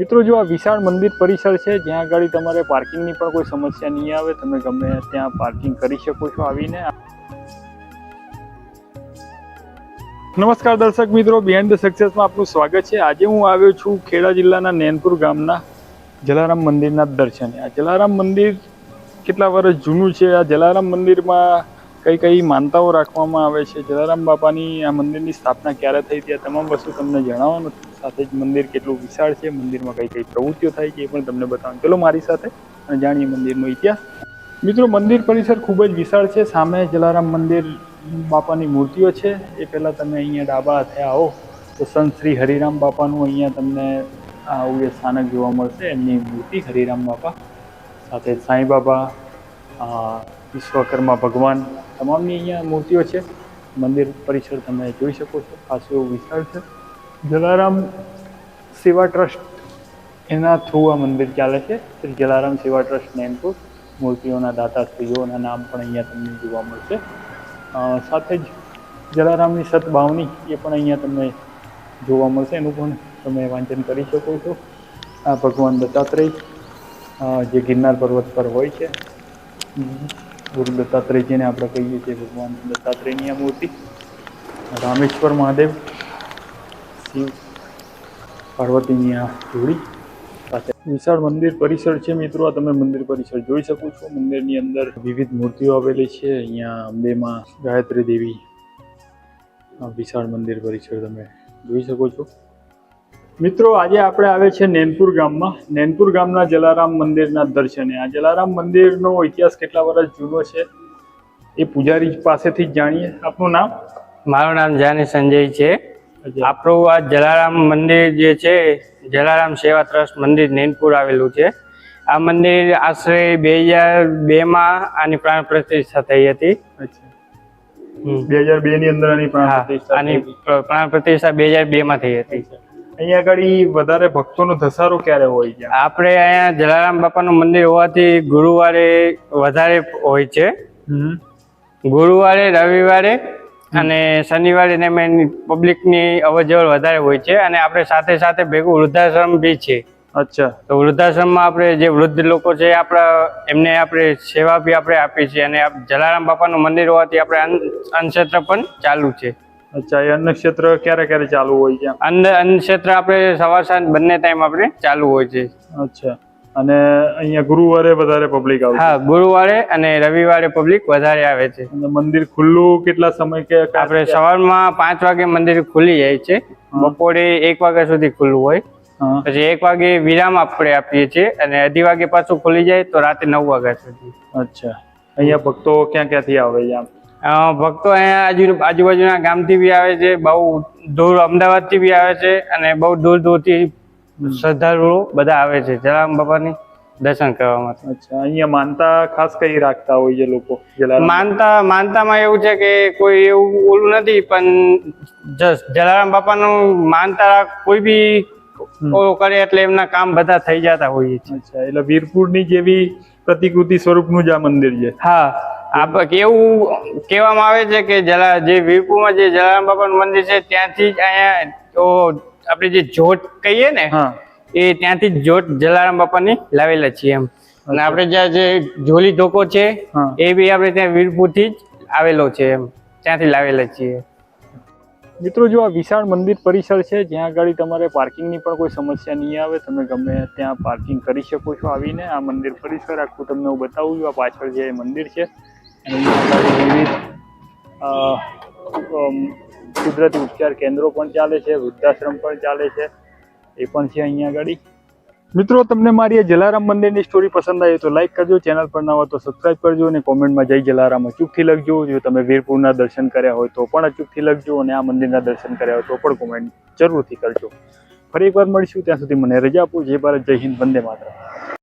મિત્રો જો આ વિશાળ મંદિર પરિસર છે જ્યાં આગળ તમારે પાર્કિંગની પણ કોઈ સમસ્યા નહીં આવે, તમે ગમે ત્યાં પાર્કિંગ કરી શકો છો આવીને। નમસ્કાર દર્શક મિત્રો, બિહાઇન્ડ ધ સક્સેસમાં આપનું સ્વાગત છે। આજે હું આવ્યો છું ખેડા જિલ્લાના નૈનપુર ગામના જલારામ મંદિરના દર્શને। આ જલારામ મંદિર કેટલા વર્ષ જૂનું છે, આ જલારામ મંદિરમાં કઈ કઈ માનતાઓ રાખવામાં આવે છે, જલારામ બાપાની આ મંદિરની સ્થાપના ક્યારે થઈ હતી, આ તમામ વસ્તુ તમને જણાવવાનું, સાથે જ મંદિર કેટલું વિશાળ છે, મંદિરમાં કઈ કઈ પ્રવૃત્તિઓ થાય છે એ પણ તમને બતાવવાનું। ચલો મારી સાથે અને જાણીએ મંદિરનો ઇતિહાસ। મિત્રો મંદિર પરિસર ખૂબ જ વિશાળ છે, સામે જલારામ મંદિર બાપાની મૂર્તિઓ છે। એ પહેલાં તમે અહીંયા ડાબા હાથે આવો તો સંત શ્રી હરિરામ બાપાનું અહીંયા તમને આવું એ સ્થાનક જોવા મળશે, એમની મૂર્તિ હરિરામ બાપા, સાથે સાંઈ બાબા, વિશ્વકર્મા ભગવાન, તમામની અહીંયા મૂર્તિઓ છે। મંદિર પરિસર તમે જોઈ શકો છો, ખાસ એવું વિશાળ છે। જલારામ સેવા ટ્રસ્ટ એના થ્રુ આ મંદિર ચાલે છે, શ્રી જલારામ સેવા ટ્રસ્ટ નૈનપુર। મૂર્તિઓના દાતાશ્રીઓના નામ પણ અહીંયા તમને જોવા મળશે। સાથે જ જલારામની સતભાવની એ પણ અહીંયા તમને જોવા મળશે, એનું પણ તમે વાંચન કરી શકો છો। આ ભગવાન દત્તાત્રેય જે ગિરનાર પર્વત પર હોય છે, ગુરુ દત્તાત્રેય જેને આપણે કહીએ છીએ, ભગવાન દત્તાત્રેયની આ મૂર્તિ। રામેશ્વર મહાદેવ, શિવ પાર્વતીની આ જોડી સાથે વિશાળ મંદિર પરિસર છે। મિત્રો આ તમે મંદિર પરિસર જોઈ શકો છો, મંદિરની અંદર વિવિધ મૂર્તિઓ આવેલી છે। અહીંયા અંબેમાં, ગાયત્રી દેવી, વિશાળ મંદિર પરિસર તમે જોઈ શકો છો। મિત્રો આજે આપણે આવે છે નૈનપુર ગામમાં, નૈનપુર ગામના જલારામ મંદિરના દર્શને। આ જલારામ મંદિરનો ઇતિહાસ કેટલા વર્ષ જૂનો છે એ પૂજારી પાસેથી જ જાણીએ। આપનું નામ? મારું નામ જાની સંજય છે। આપણું આ જલારામ મંદિર જે છે, જલારામ સેવા ટ્રસ્ટ મંદિર નૈનપુર આવેલું છે। આ મંદિર આશરે 2002માં આની પ્રાણ પ્રતિષ્ઠા થઈ હતી। 2002 ની અંદર આની પ્રાણ પ્રતિષ્ઠા 2002માં થઈ હતી। અહીંયા આગળ વધારે ભક્તોનો ધસારો ક્યારે હોય છે? આપણે અહીંયા જલારામ બાપાનું મંદિર હોવાથી ગુરુવારે વધારે હોય છે, ગુરુવારે, રવિવારે અને શનિવારે ને પબ્લિકની અવરજવર વધારે હોય છે। અને આપણે સાથે સાથે ભેગું વૃદ્ધાશ્રમ બી છે। અચ્છા, તો વૃદ્ધાશ્રમમાં આપણે જે વૃદ્ધ લોકો છે આપણા, એમને આપણે સેવા બી આપણે આપીએ છીએ। અને જલારામ બાપાનું મંદિર હોવાથી આપણે અન્નક્ષેત્ર પણ ચાલુ છે। અચ્છા, એ અન્નક્ષેત્ર ક્યારે ક્યારે ચાલુ હોય છે? અન્નક્ષેત્ર આપણે સવાર સાંજ બંને ટાઈમ આપણે ચાલુ હોય છે। અચ્છા, અને અહીંયા ગુરુવારે વધારે પબ્લિક આવે? હા, ગુરુવારે અને રવિવારે પબ્લિક વધારે આવે છે। અને મંદિર ખુલ્લું કેટલા સમય કે? આપણે સવારમાં 5 વાગે મંદિર ખુલી જાય છે, બપોરે 1 વાગ્યા સુધી ખુલ્લું હોય, પછી 1 વાગે વિરામ આપણે આપીએ છીએ અને 2:30 વાગે પાછું ખુલી જાય તો રાતે 9 વાગ્યા સુધી। અચ્છા, અહીંયા ભક્તો ક્યાં ક્યાંથી આવે છે? ભક્તો અહીંયા આજુબાજુના ગામથી બી આવે છે, બહુ દૂર અમદાવાદથી બી આવે છે, અને બહુ દૂર દૂરથી શ્રદ્ધાળુઓ બધા આવે છે જલારામ બાપાની દર્શન કરવા માટે। અચ્છા, અહીંયા માનતા ખાસ કઈ રાખતા હોય છે લોકો? માનતામાં એવું છે કે કોઈ એવું ઓલું નથી, પણ જલારામ બાપાનું માનતા કોઈ બી કરે એટલે એમના કામ બધા થઈ જતા હોય છે। અચ્છા, એટલે વીરપુરની જેવી પ્રતિકૃતિ સ્વરૂપનું જ આ મંદિર છે? હા, એવું કહેવામાં આવે છે કે જે વીરપુરમાં જે જલારામ બાપાનું મંદિર છે ત્યાંથી જ અહીંયા તો આપણે જે જોત કહીએ ને, એ ત્યાંથી જ જોત જલારામ બાપાની લાવેલા છીએ એમ। અને આપણે જ્યાં જે જોલી ધોકો છે એ બી આપણે ત્યાં વીરપુરથી જ આવેલો છે એમ, ત્યાંથી લાવેલા છીએ। મિત્રો જો આ વિશાળ મંદિર પરિસર છે જ્યાં આગળ તમારે પાર્કિંગની પણ કોઈ સમસ્યા નહીં આવે, તમે ગમે ત્યાં પાર્કિંગ કરી શકો છો આવીને। આ મંદિર પરિસર આખું તમને હું બતાવું છું। આ પાછળ જે મંદિર છે વિવિધ કુદરતી ઉપચાર કેન્દ્રો પણ ચાલે છે, વૃદ્ધાશ્રમ પણ ચાલે છે, એ પણ છે અહીંયા આગળ। મિત્રો તમને મારી આ જલારામ મંદિરની સ્ટોરી પસંદ આવી તો લાઈક કરજો, ચેનલ પર ના હોય તો સબસ્ક્રાઈબ કરજો, અને કોમેન્ટમાં જય જલારામ અચૂકથી લખજો। જો તમે વીરપુરના દર્શન કર્યા હોય તો પણ અચૂકથી લખજો, અને આ મંદિરના દર્શન કર્યા હોય તો પણ કોમેન્ટ જરૂરથી કરજો। ફરી એકવાર મળીશું, ત્યાં સુધી મને રજા આપો। જય ભારત, જય હિન્દ, વંદે માતરમ।